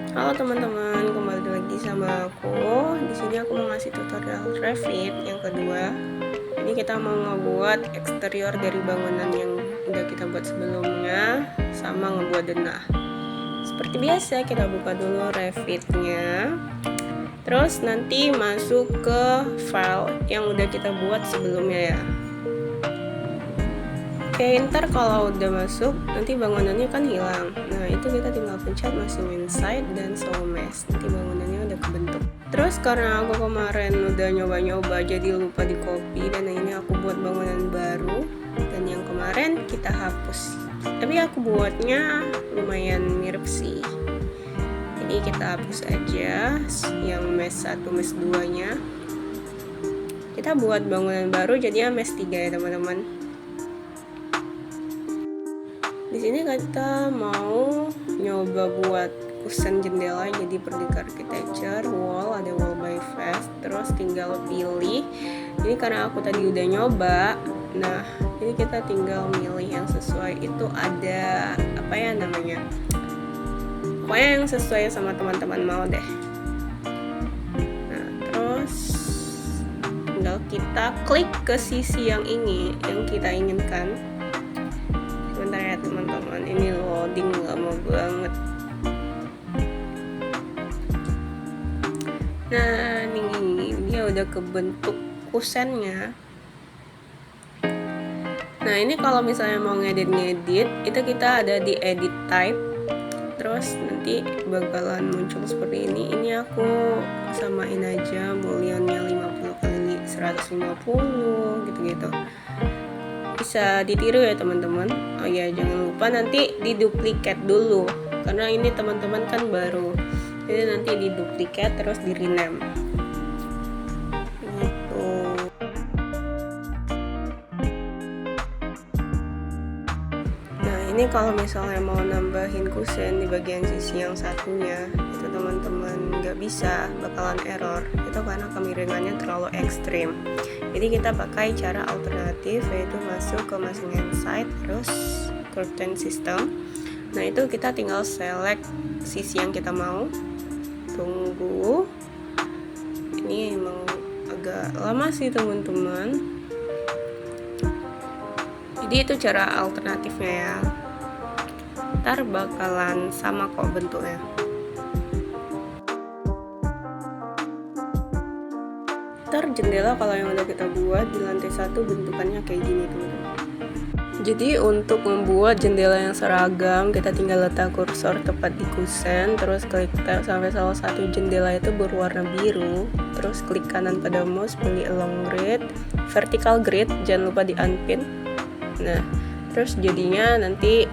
Halo teman-teman, kembali lagi sama aku. Di sini aku mau ngasih tutorial Revit yang kedua. Ini kita mau ngebuat eksterior dari bangunan yang udah kita buat sebelumnya, sama ngebuat denah. Seperti biasa, kita buka dulu Revitnya. Terus nanti masuk ke file yang udah kita buat sebelumnya ya. Oke, ntar kalau udah masuk, nanti bangunannya kan hilang. Nah, itu kita tinggal pencet masuk inside dan show mesh. Nanti bangunannya udah kebentuk. Terus karena aku kemarin udah nyoba-nyoba jadi lupa di copy, dan ini aku buat bangunan baru. Dan yang kemarin kita hapus. Tapi aku buatnya lumayan mirip sih. Jadi kita hapus aja yang mesh 1, mesh 2-nya. Kita buat bangunan baru jadinya mesh 3 ya teman-teman. Di sini kita mau nyoba buat kusen jendela jadi Perdika Architecture wall, ada wall by face. Terus tinggal pilih. Ini karena aku tadi udah nyoba. Nah, ini kita tinggal milih yang sesuai. Itu ada apa ya namanya? Pokoknya yang sesuai sama teman-teman mau deh. Nah, terus tinggal kita klik ke sisi yang ini yang kita inginkan. Bentar ya teman-teman, ini loading lama banget. Nah, nih dia udah kebentuk kusennya. Nah, ini kalau misalnya mau ngedit, itu kita ada di edit type. Terus nanti bakalan muncul seperti ini. Ini aku samain aja booleannya 50 kali 150 gitu-gitu. Bisa ditiru ya teman-teman. Oh ya, jangan lupa nanti diduplikat dulu karena ini teman-teman kan baru, jadi nanti diduplikat terus di rename gitu. Nah, ini kalau misalnya mau nambahin kusen di bagian sisi yang satunya, itu teman-teman nggak bisa, bakalan error. Itu karena kemiringannya terlalu ekstrim. Jadi kita pakai cara alternatif, yaitu masuk ke masing inside terus curtain system. Nah, itu kita tinggal select sisi yang kita mau. Tunggu. Ini emang agak lama sih teman-teman. Jadi itu cara alternatifnya ya. Ntar bakalan sama kok bentuknya. Ntar jendela kalau yang udah kita buat di lantai 1 bentukannya kayak gini teman-teman. Jadi untuk membuat jendela yang seragam, kita tinggal letak kursor tepat di kusen, terus klik sampai salah satu jendela itu berwarna biru, terus klik kanan pada mouse, pilih along grid, vertical grid, jangan lupa di unpin. Nah, terus jadinya nanti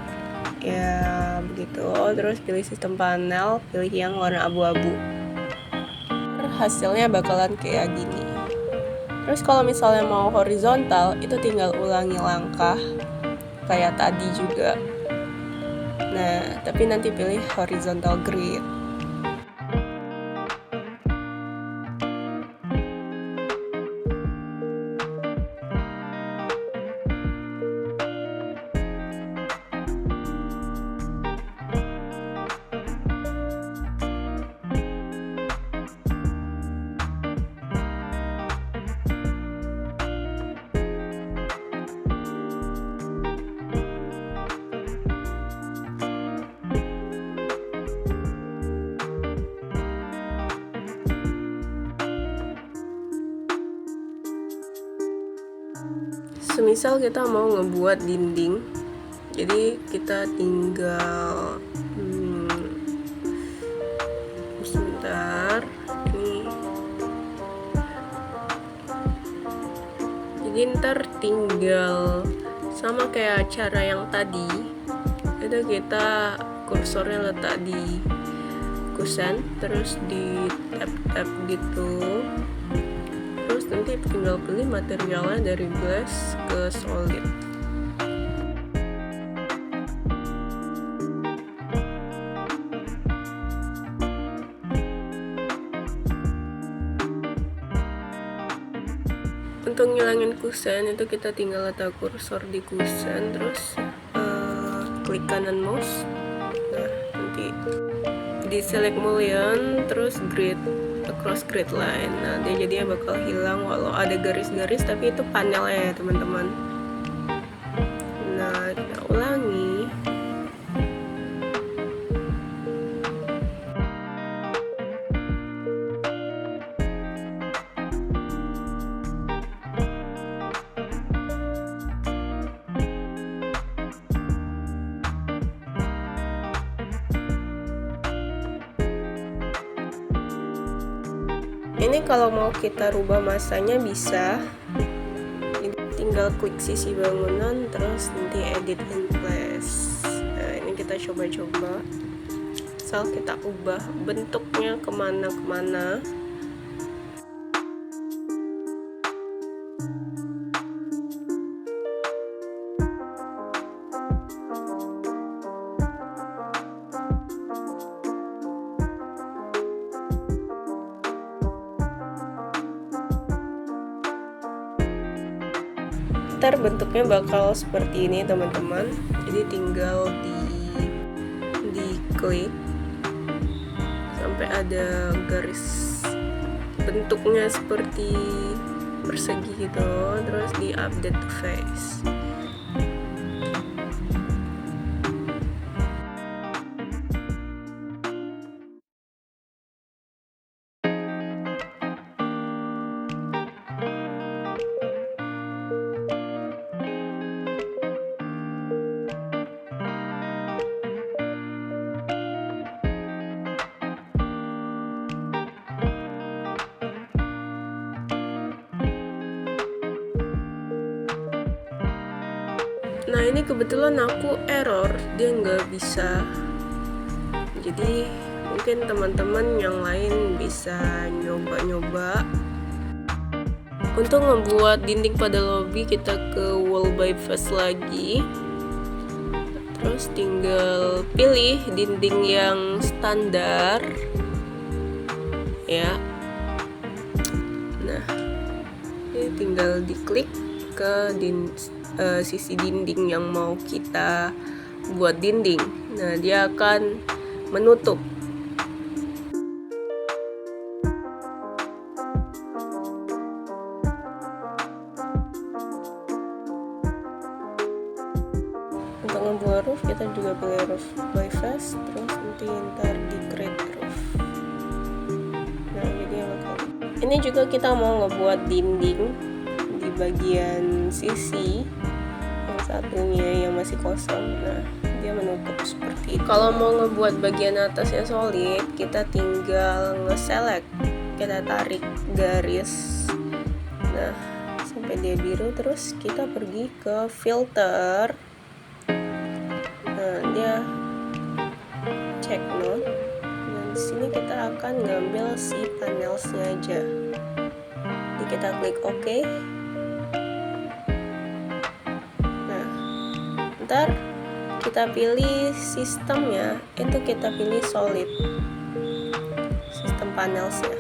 ya begitu, terus pilih sistem panel, pilih yang warna abu-abu. Hasilnya bakalan kayak gini. Terus kalau misalnya mau horizontal, itu tinggal ulangi langkah kayak tadi juga. Nah, tapi nanti pilih horizontal grid. Semisal kita mau ngebuat dinding, jadi kita tinggal sebentar ini. Jadi ntar tinggal sama kayak cara yang tadi, itu kita kursornya letak di kusen, terus di tap gitu. Terus nanti tinggal pilih materialnya dari glass ke solid. Untuk ngilangin kusen itu kita tinggal letak kursor di kusen, terus klik kanan mouse. Nah, nanti di di select mullion terus grid across grid line. Nah dia jadinya bakal hilang walau ada garis-garis, tapi itu panelnya ya teman-teman. Nah kita ulangi. Ini kalau mau kita rubah masanya bisa, tinggal klik sisi bangunan terus nanti edit in place. Nah ini kita coba-coba, asal kita ubah bentuknya kemana-kemana. Ntar bentuknya bakal seperti ini teman-teman, jadi tinggal di klik sampai ada garis bentuknya seperti persegi gitu, terus di update to face. Nah ini kebetulan aku error, dia nggak bisa. Jadi mungkin teman-teman yang lain bisa nyoba-nyoba. Untuk membuat dinding pada lobby, kita ke wall by face lagi. Terus tinggal pilih dinding yang standar ya. Nah ini tinggal diklik ke sisi dinding yang mau kita buat dinding. Nah dia akan menutup. Untuk membuat roof kita juga pilih roof by face, terus nanti ntar di create roof. Nah jadi ini juga kita mau ngebuat dinding di bagian sisi yang satunya yang masih kosong. Nah dia menutup seperti itu. Kalau mau ngebuat bagian atasnya solid, kita tinggal nge-select, kita tarik garis nah sampai dia biru, terus kita pergi ke filter. Nah dia check node, dan di sini kita akan ngambil si panelsnya aja. Jadi kita klik OK. Ntar kita pilih sistemnya, itu kita pilih solid, sistem panelsnya.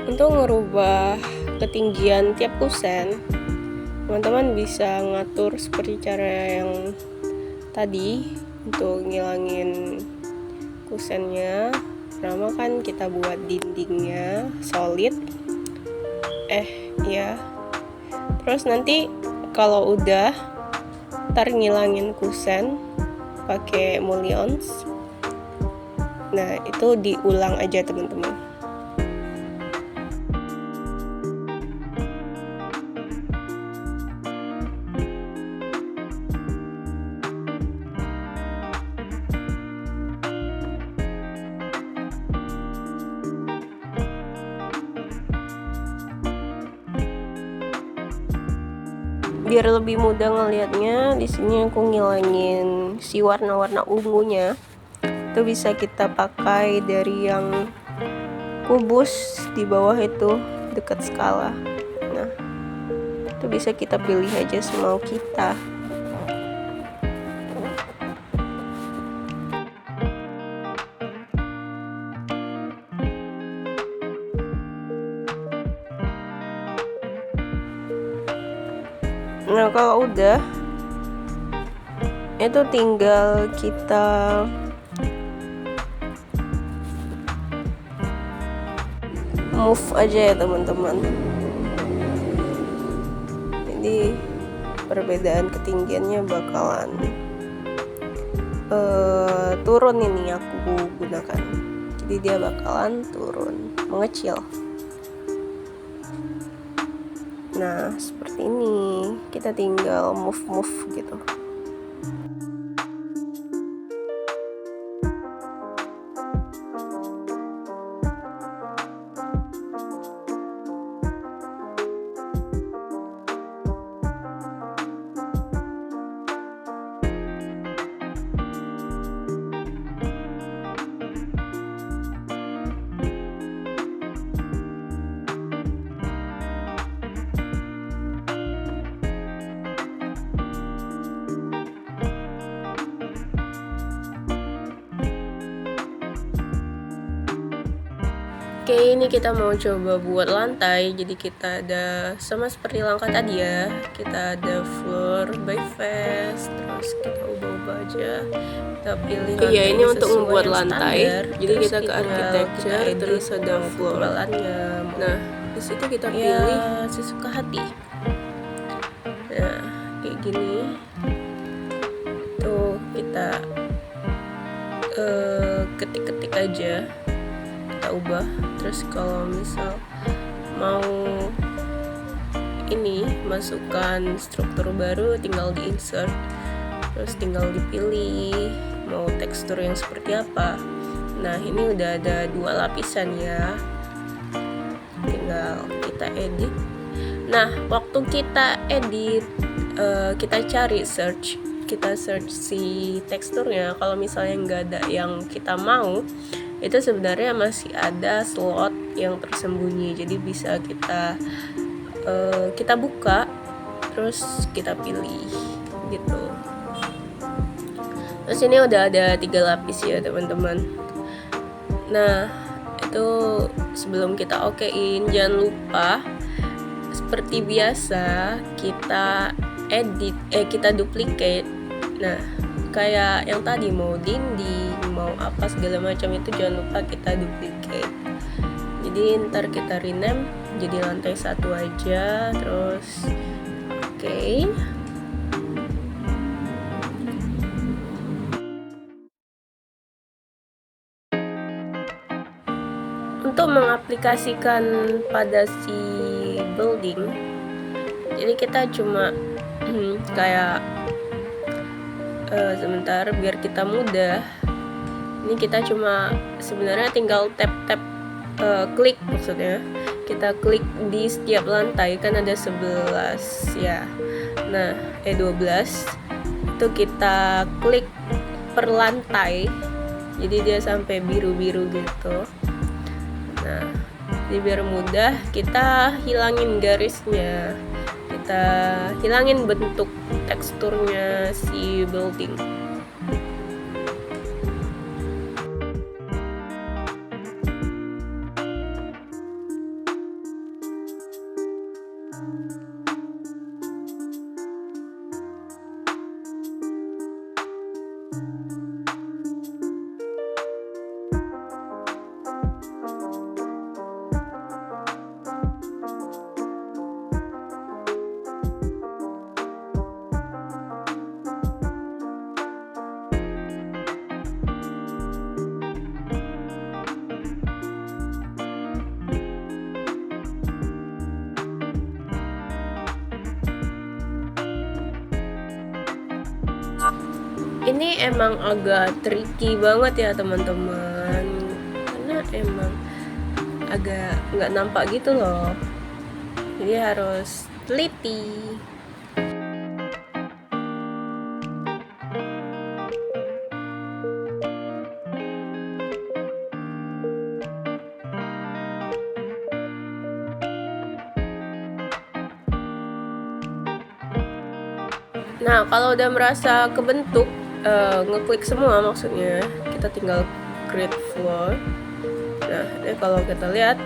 Untuk merubah ketinggian tiap kusen, teman-teman bisa ngatur seperti cara yang tadi untuk ngilangin kusennya. Pertama kan kita buat dindingnya solid, ya. Terus nanti kalau udah, ntar ngilangin kusen pakai mullions. Nah itu diulang aja teman-teman. Biar lebih mudah ngelihatnya, di sini aku ngilangin si warna-warna ungunya. Itu bisa kita pakai dari yang kubus di bawah itu dekat skala. Nah, itu bisa kita pilih aja semau kita. Nah kalau udah, itu tinggal kita move aja ya teman-teman. Jadi perbedaan ketinggiannya bakalan turun ini aku gunakan. Jadi dia bakalan turun, mengecil. Nah seperti ini, kita tinggal move gitu. Oke, ini kita mau coba buat lantai. Jadi kita ada sama seperti langkah tadi ya. Kita ada floor by vest, terus kita ubah-ubah aja. Kita pilih lantai. Iya, ini untuk membuat lantai. Jadi kita ke architecture, terus ada floor. Nah, di situ kita pilih sesuka hati. Nah, kayak gini. Tuh kita ketik-ketik aja. Kita ubah. Terus kalau misal mau ini masukkan struktur baru, tinggal di insert, terus tinggal dipilih mau tekstur yang seperti apa. Nah ini udah ada 2 lapisan ya, tinggal kita edit. Nah waktu kita edit, kita cari search, kita search si teksturnya. Kalau misalnya nggak ada yang kita mau, itu sebenarnya masih ada slot yang tersembunyi, jadi bisa kita buka terus kita pilih gitu. Terus ini udah ada 3 lapis ya teman-teman. Nah itu sebelum kita okein, jangan lupa seperti biasa kita edit, kita duplicate. Nah kayak yang tadi mau dinding, mau apa segala macam itu jangan lupa kita duplicate. Jadi ntar kita rename jadi lantai 1 aja, terus oke. Untuk mengaplikasikan pada si building, jadi kita cuma kayak sebentar biar kita mudah. Ini kita cuma sebenarnya tinggal tap klik, maksudnya kita klik di setiap lantai, kan ada 11 ya. Nah 12 itu kita klik per lantai, jadi dia sampai biru-biru gitu. Nah jadi biar mudah, kita hilangin garisnya, kita hilangin bentuk teksturnya si building. Ini emang agak tricky banget ya teman-teman, karena emang agak nggak nampak gitu loh, jadi harus teliti. Nah kalau udah merasa kebentuk, ngeklik semua maksudnya, kita tinggal create floor. Nah ini kalau kita lihat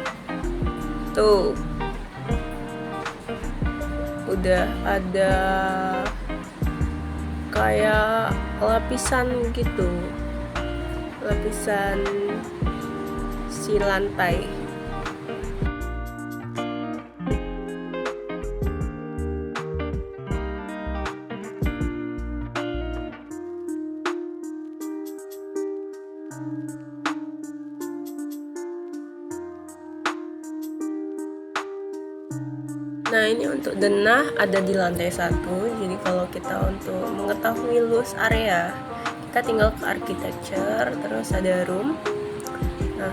tuh udah ada kayak lapisan gitu, lapisan si lantai. Nah, ini untuk denah ada di lantai 1. Jadi kalau kita untuk mengetahui luas area, kita tinggal ke architecture, terus ada room. Nah,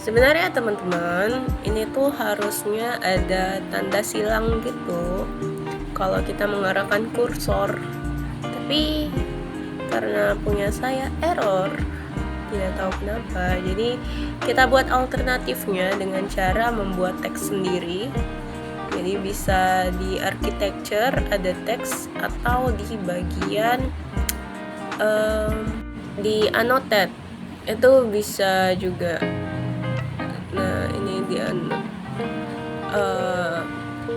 sebenarnya teman-teman, ini tuh harusnya ada tanda silang gitu kalau kita mengarahkan kursor. Tapi karena punya saya error, tidak tahu kenapa. Jadi kita buat alternatifnya dengan cara membuat teks sendiri. Jadi bisa di architecture ada teks, atau di bagian di annotate itu bisa juga. Nah, ini di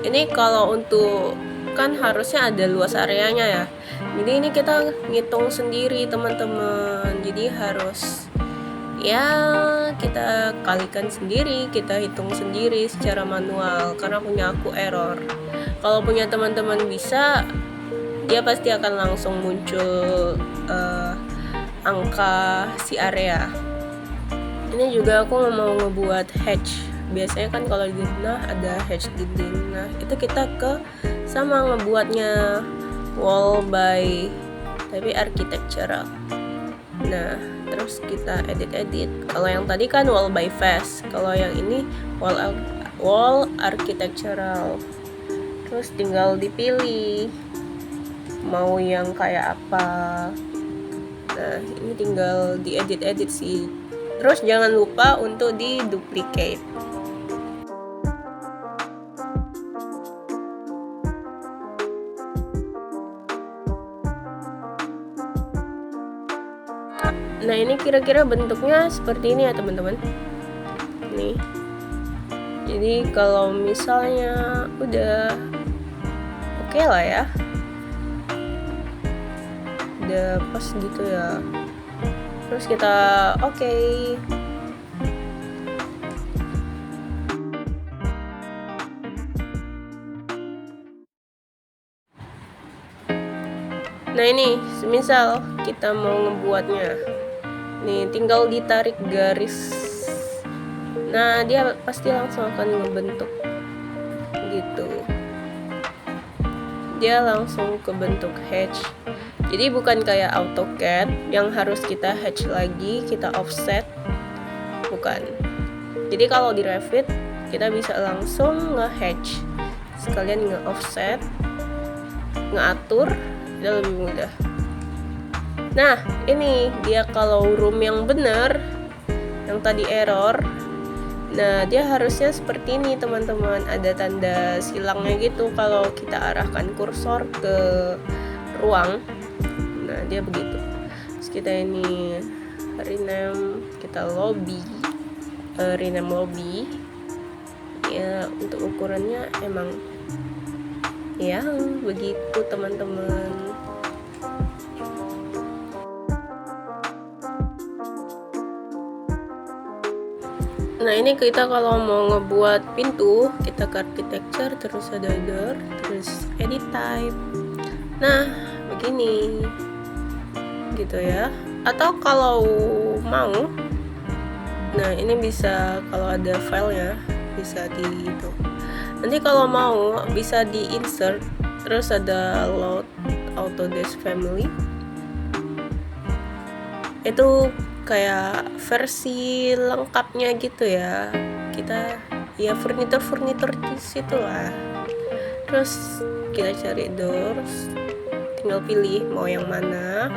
ini kalau untuk, kan harusnya ada luas areanya ya. Jadi ini kita ngitung sendiri teman-teman. Jadi harus ya kita kalikan sendiri, kita hitung sendiri secara manual karena punya aku error. Kalau punya teman-teman bisa, dia pasti akan langsung muncul angka si area. Ini juga aku mau ngebuat hatch. Biasanya kan kalau di denah ada hatch dinding. Nah, itu kita sama ngebuatnya wall by tapi architectural. Nah, terus kita edit. Kalau yang tadi kan wall by face, kalau yang ini wall architectural. Terus tinggal dipilih mau yang kayak apa. Nah, ini tinggal diedit sih. Terus jangan lupa untuk di duplicate. Nah, ini kira-kira bentuknya seperti ini ya teman-teman. Nih. Jadi kalau misalnya udah oke lah ya, udah pas gitu ya, terus kita oke. Nah, ini semisal kita mau ngebuatnya, nih tinggal ditarik garis. Nah, dia pasti langsung akan ngebentuk gitu. Dia langsung kebentuk hatch. Jadi bukan kayak AutoCAD yang harus kita hatch lagi, kita offset. Bukan. Jadi kalau di Revit kita bisa langsung nge-hatch, sekalian nge-offset, ngatur, itu lebih mudah. Nah, ini dia kalau room yang benar, yang tadi error. Nah, dia harusnya seperti ini teman-teman, ada tanda silangnya gitu kalau kita arahkan kursor ke ruang. Nah, dia begitu. Terus kita ini rename, kita rename lobby. Ya, untuk ukurannya emang ya begitu teman-teman. Nah, ini kita kalau mau ngebuat pintu, kita ke architecture, terus ada door, terus edit type. Nah, begini gitu ya. Atau kalau mau, nah ini bisa, kalau ada filenya bisa di itu. Nanti kalau mau bisa di insert, terus ada load Autodesk Family. Itu kayak versi lengkapnya gitu ya. Kita ya furnitur di situ lah. Terus kita cari doors, tinggal pilih mau yang mana.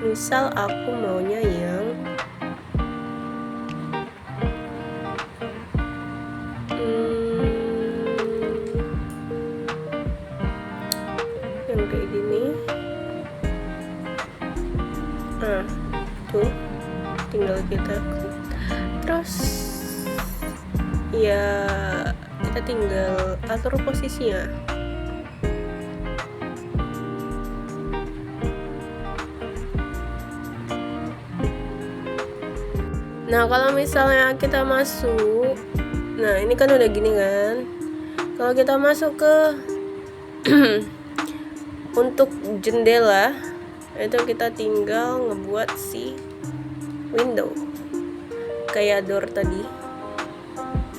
Misal aku maunya yang kayak gini. Nah, tuh tinggal kita klik. Terus ya kita tinggal atur posisinya. Nah, kalau misalnya kita masuk, nah ini kan udah gini kan. Kalau kita masuk ke untuk jendela, itu kita tinggal ngebuat si window kayak door tadi.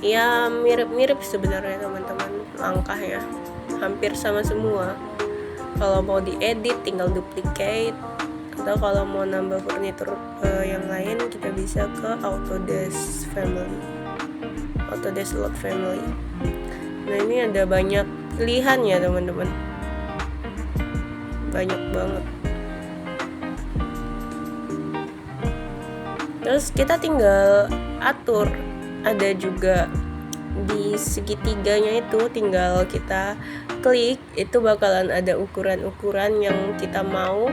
Ya mirip-mirip sebenarnya teman-teman langkahnya, hampir sama semua. Kalau mau diedit tinggal duplicate, atau kalau mau nambah furnitur yang lain kita bisa ke Autodesk Lot Family. Nah, ini ada banyak pilihan ya teman-teman, banyak banget. Terus kita tinggal atur, ada juga di segitiganya itu tinggal kita klik, itu bakalan ada ukuran-ukuran yang kita mau,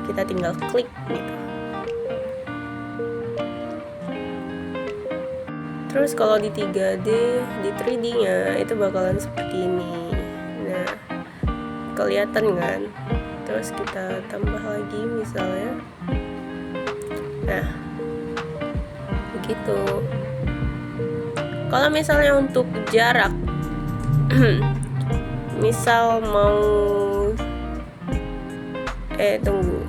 kita tinggal klik gitu. Terus kalau di 3D, di 3D nya itu bakalan seperti ini. Nah, kelihatan kan? Terus kita tambah lagi misalnya. Nah, begitu. Kalau misalnya untuk jarak misal mau tunggu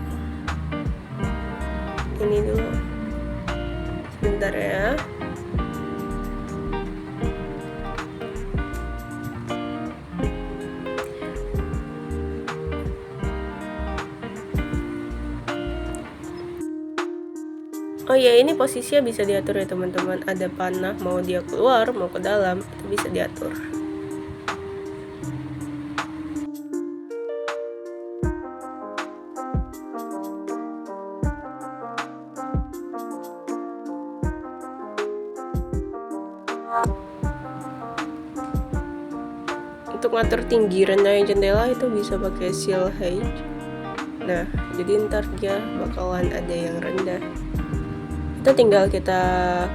ini dulu sebentar ya. Oh ya, ini posisinya bisa diatur ya teman-teman. Ada panah, mau dia keluar mau ke dalam, itu bisa diatur. Untuk ngatur tinggi rendahnya jendela itu bisa pakai seal height. Nah, jadi ntar dia bakalan ada yang rendah. Itu tinggal kita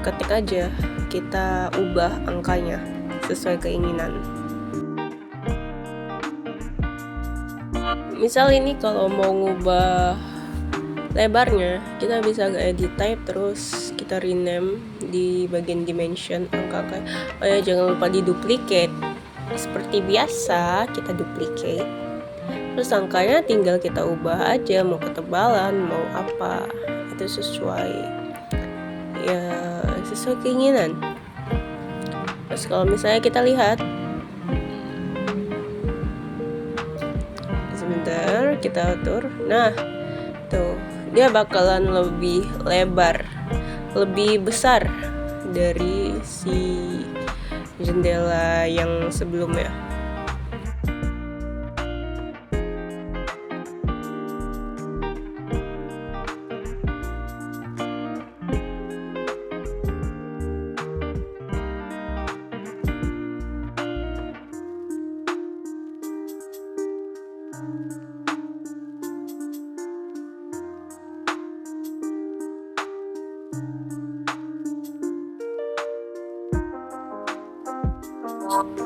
ketik aja, kita ubah angkanya sesuai keinginan. Misal ini kalau mau ngubah lebarnya, kita bisa ke edit type, terus kita rename di bagian dimension angka kayak. Oh ya, jangan lupa di duplicate. Seperti biasa kita duplicate. Terus angkanya tinggal kita ubah aja, mau ketebalan, mau apa, itu sesuai keinginan. Terus kalau misalnya kita lihat, sebentar kita atur. Nah, tuh dia bakalan lebih lebar, lebih besar dari si jendela yang sebelumnya.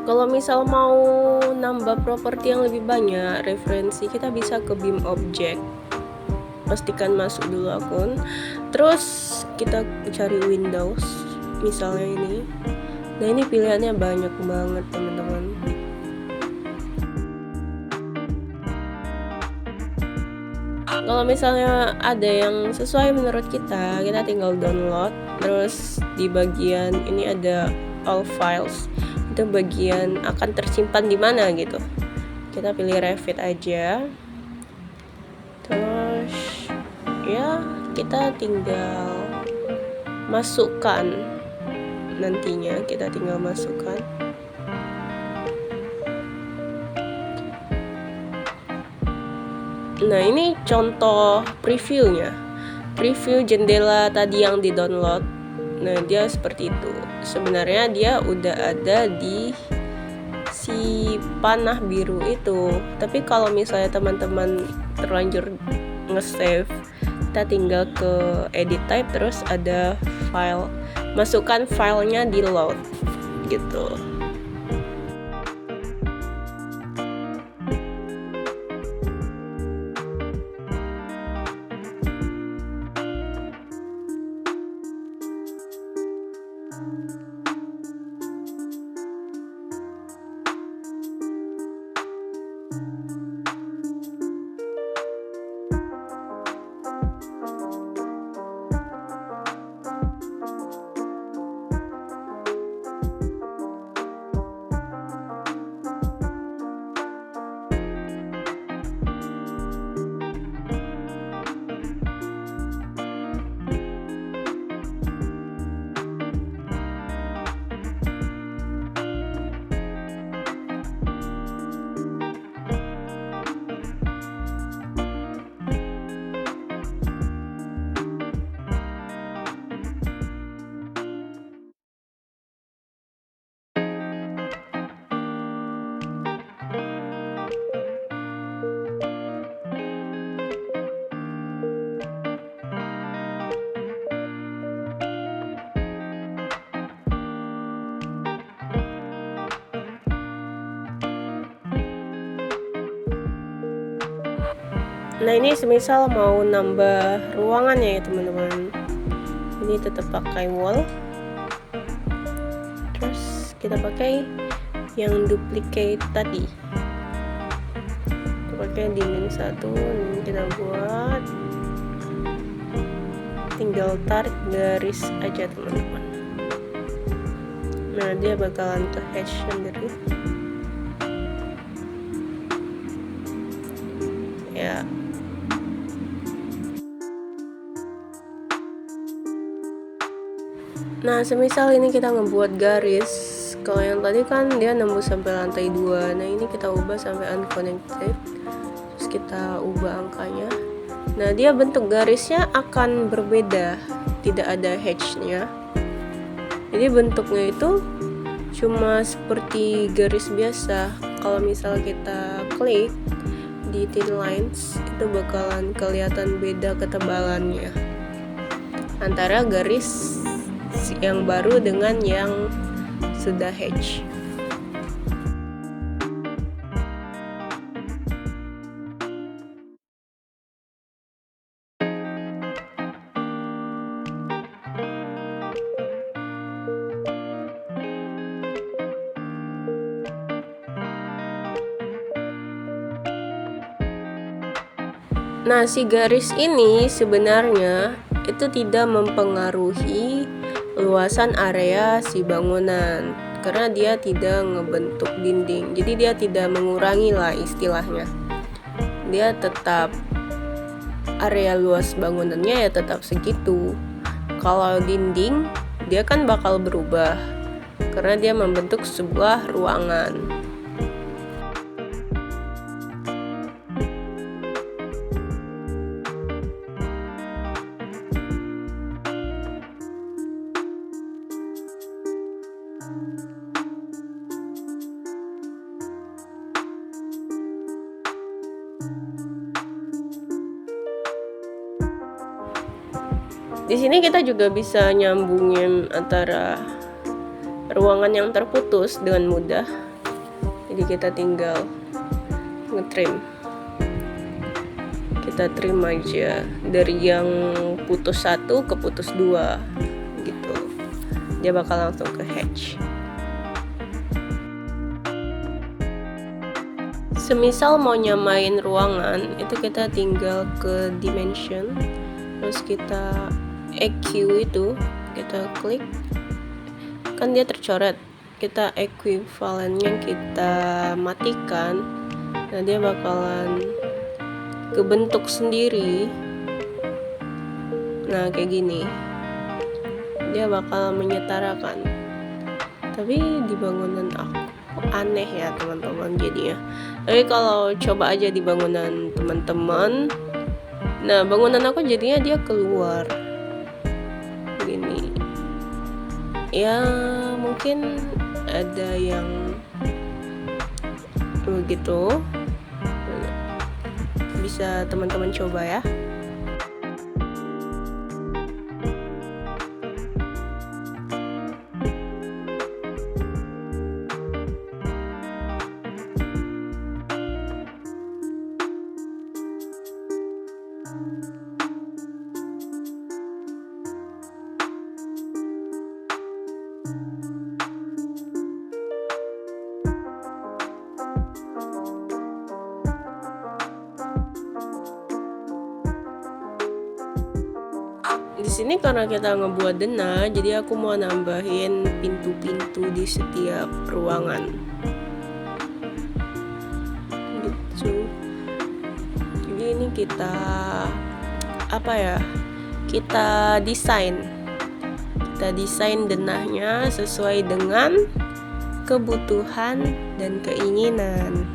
Kalau misal mau nambah properti yang lebih banyak, referensi, kita bisa ke Beam Object. Pastikan masuk dulu akun. Terus kita cari Windows, misalnya ini. Nah, ini pilihannya banyak banget teman-teman. Kalau misalnya ada yang sesuai menurut kita tinggal download. Terus di bagian ini ada all files, itu bagian akan tersimpan di mana gitu. Kita pilih Revit aja. Terus ya kita tinggal masukkan, nantinya kita tinggal masukkan. Nah, ini contoh previewnya, preview jendela tadi yang di download. Nah, dia seperti itu. Sebenarnya dia udah ada di si panah biru itu. Tapi kalau misalnya teman-teman terlanjur nge-save, kita tinggal ke edit type, terus ada file, masukkan filenya di load gitu. Nah ini semisal mau nambah ruangannya ya teman-teman, ini tetap pakai wall, terus kita pakai yang duplicate tadi, kita pakai dinding 1, ini kita buat, tinggal tarik garis aja teman-teman. Nah dia bakalan ke hatch sendiri ya. Nah semisal ini kita ngebuat garis, kalau yang tadi kan dia nembus sampai lantai 2, nah ini kita ubah sampai unconnected, terus kita ubah angkanya. Nah dia bentuk garisnya akan berbeda, tidak ada hatch-nya, jadi bentuknya itu cuma seperti garis biasa. Kalau misal kita klik di thin lines, itu bakalan kelihatan beda ketebalannya antara garis yang baru dengan yang sudah hatch. Nah, si garis ini sebenarnya itu tidak mempengaruhi luasan area si bangunan, karena dia tidak ngebentuk dinding, jadi dia tidak mengurangi lah istilahnya. Dia tetap, area luas bangunannya ya tetap segitu. Kalau dinding dia kan bakal berubah karena dia membentuk sebuah ruangan. Di sini kita juga bisa nyambungin antara ruangan yang terputus dengan mudah. Jadi kita tinggal ngetrim. Kita trim aja dari yang putus 1 ke putus 2 gitu. Dia bakal langsung ke hatch. Semisal mau nyamain ruangan, itu kita tinggal ke dimension, terus kita EQ itu kita klik, kan dia tercoret, kita equivalentnya kita matikan. Nah dia bakalan kebentuk sendiri. Nah kayak gini, dia bakal menyetarakan. Tapi di bangunan aku aneh ya teman-teman jadinya. Tapi kalau coba aja di bangunan teman-teman, nah bangunan aku jadinya dia keluar gini ya, mungkin ada yang begitu, bisa teman-teman coba ya. Di sini karena kita ngebuat denah, jadi aku mau nambahin pintu-pintu di setiap ruangan. Gitu. Jadi ini kita kita desain denahnya sesuai dengan kebutuhan dan keinginan.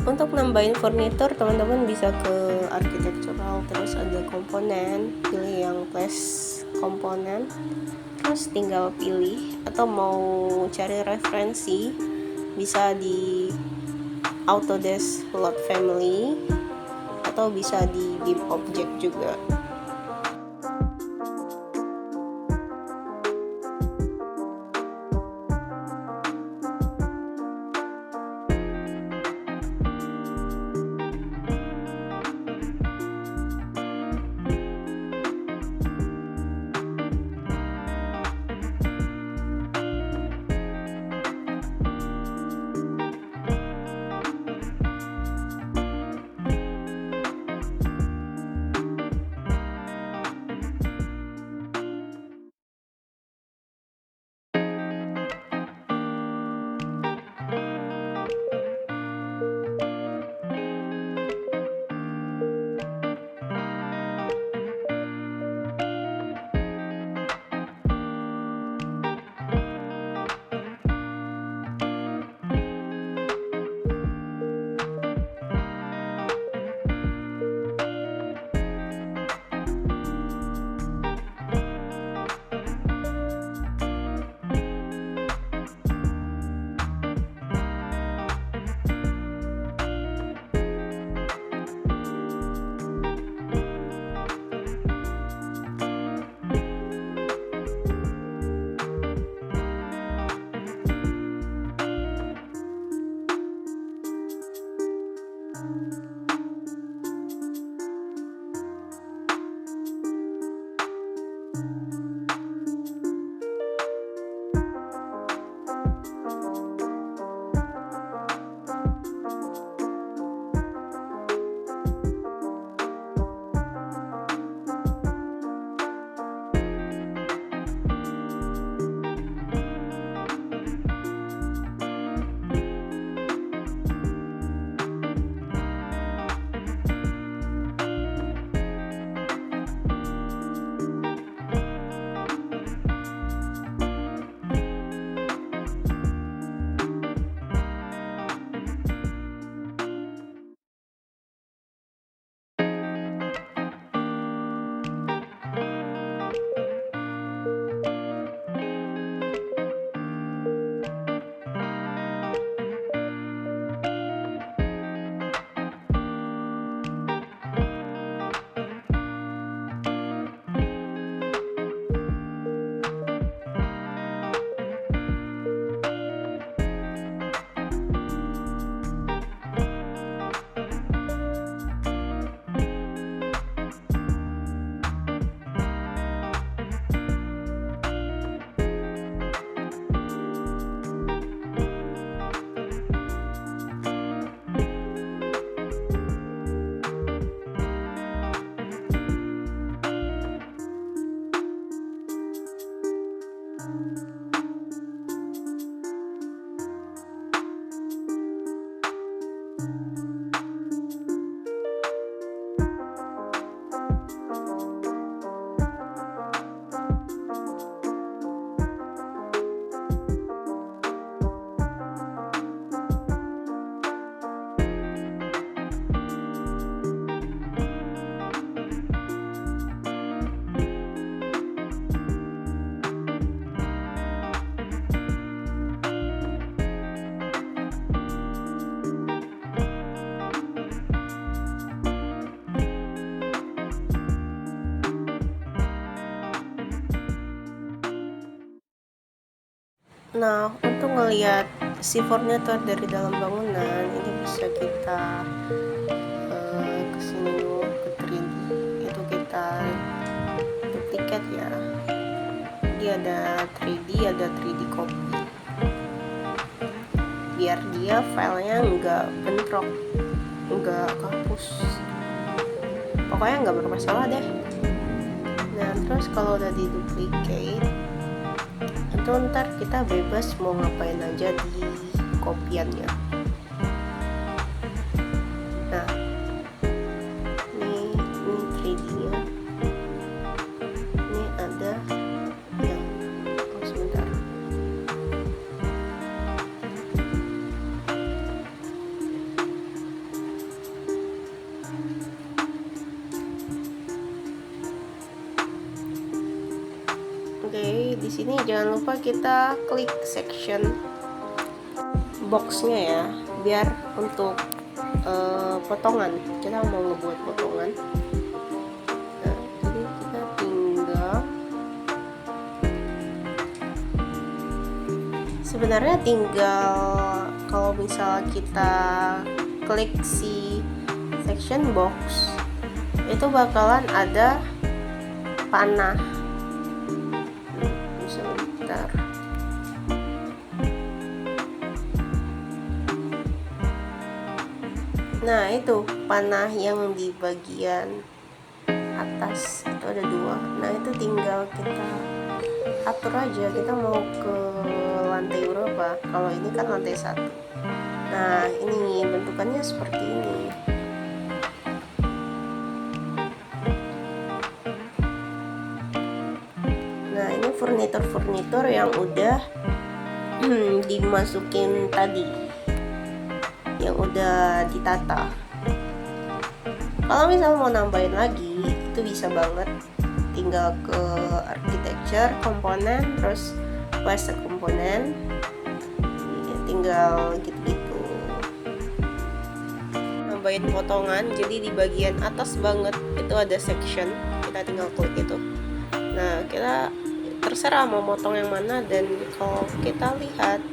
Untuk nambahin furnitur, teman-teman bisa ke architectural, terus ada komponen, pilih yang class komponen, terus tinggal pilih, atau mau cari referensi bisa di Autodesk Lot Family atau bisa di BIM Object juga. Nah, untuk ngelihat si furnitur dari dalam bangunan ini bisa kita kesini dulu ke 3D, itu kita duplikat ya. Dia ada 3D, ada 3D copy, biar dia filenya nggak bentrok, nggak kehapus, pokoknya nggak bermasalah deh. Nah, terus kalau udah di duplicate itu ntar kita bebas mau ngapain aja di kopiannya. Nah, ini 3D nya, ini ada yang sebentar, sini jangan lupa kita klik section boxnya ya, biar untuk potongan, kita mau ngebuat potongan. Nah, jadi kita sebenarnya tinggal kalau misal kita klik si section box, itu bakalan ada panah. Sebentar. Nah, itu panah yang di bagian atas itu ada 2. Nah, itu tinggal kita atur aja, kita mau ke lantai berapa. Kalau ini kan lantai 1. Nah, ini bentukannya seperti ini. Nah, ini furnitur yang udah dimasukin tadi, yang udah ditata. Kalau misalnya mau nambahin lagi, itu bisa banget, tinggal ke architecture komponen, terus plastic komponen, ya, tinggal gitu-gitu nambahin potongan. Jadi di bagian atas banget itu ada section, kita tinggal klik itu. Nah, kita terserah mau motong yang mana. Dan kalau kita lihat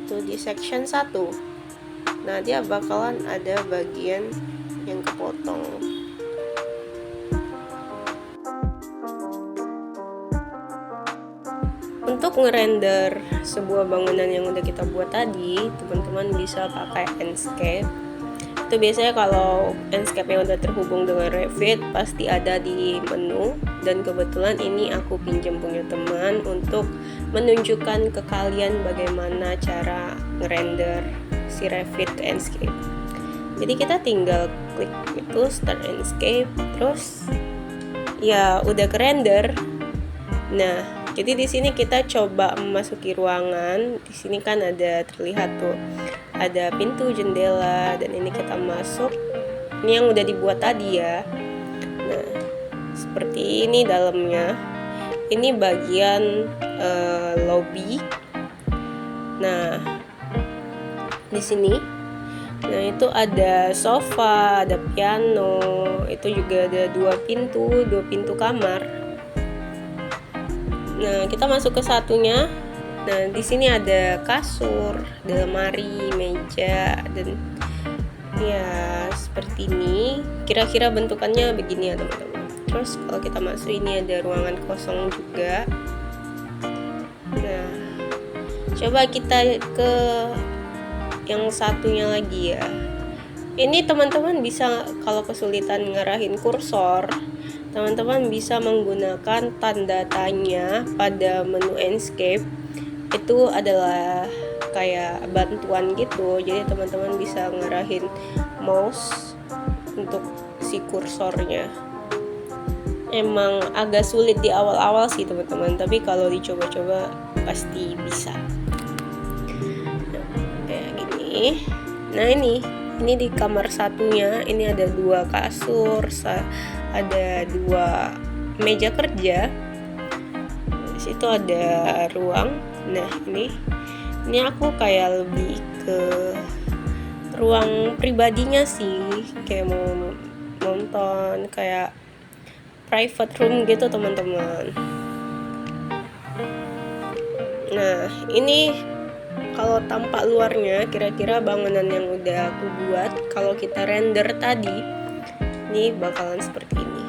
tuh di section 1, nah dia bakalan ada bagian yang kepotong. Untuk ngerender sebuah bangunan yang udah kita buat tadi, teman-teman bisa pakai Enscape. Itu biasanya kalau Enscape yang udah terhubung dengan Revit pasti ada di menu. Dan kebetulan ini aku pinjam punya teman untuk menunjukkan ke kalian bagaimana cara ngerender si Revit ke Enscape. Jadi kita tinggal klik itu start Enscape, terus ya udah ke render. Nah, jadi di sini kita coba memasuki ruangan. Di sini kan ada terlihat tuh ada pintu, jendela, dan ini kita masuk. Ini yang udah dibuat tadi ya. Nah, seperti ini dalamnya. Ini bagian lobby. Nah, di sini, nah itu ada sofa, ada piano, itu juga ada 2 pintu kamar. Nah, kita masuk ke satunya. Nah, di sini ada kasur, ada lemari, meja, dan ya seperti ini. Kira-kira bentukannya begini ya teman-teman. Terus kalau kita masuk, ini ada ruangan kosong juga. Nah, coba kita ke yang satunya lagi ya. Ini teman-teman bisa, kalau kesulitan ngarahin kursor, teman-teman bisa menggunakan tanda tanya pada menu Enscape. Itu adalah kayak bantuan gitu. Jadi teman-teman bisa ngarahin mouse untuk si kursornya. Emang agak sulit di awal-awal sih teman-teman, tapi kalau dicoba-coba pasti bisa. Nah, ini di kamar satunya, ini ada 2 kasur, ada 2 meja kerja. Di situ ada ruang. Nah, ini aku kayak lebih ke ruang pribadinya sih, kayak mau nonton, kayak private room gitu teman-teman. Nah, ini kalau tampak luarnya, kira-kira bangunan yang udah aku buat kalau kita render tadi, ini bakalan seperti ini.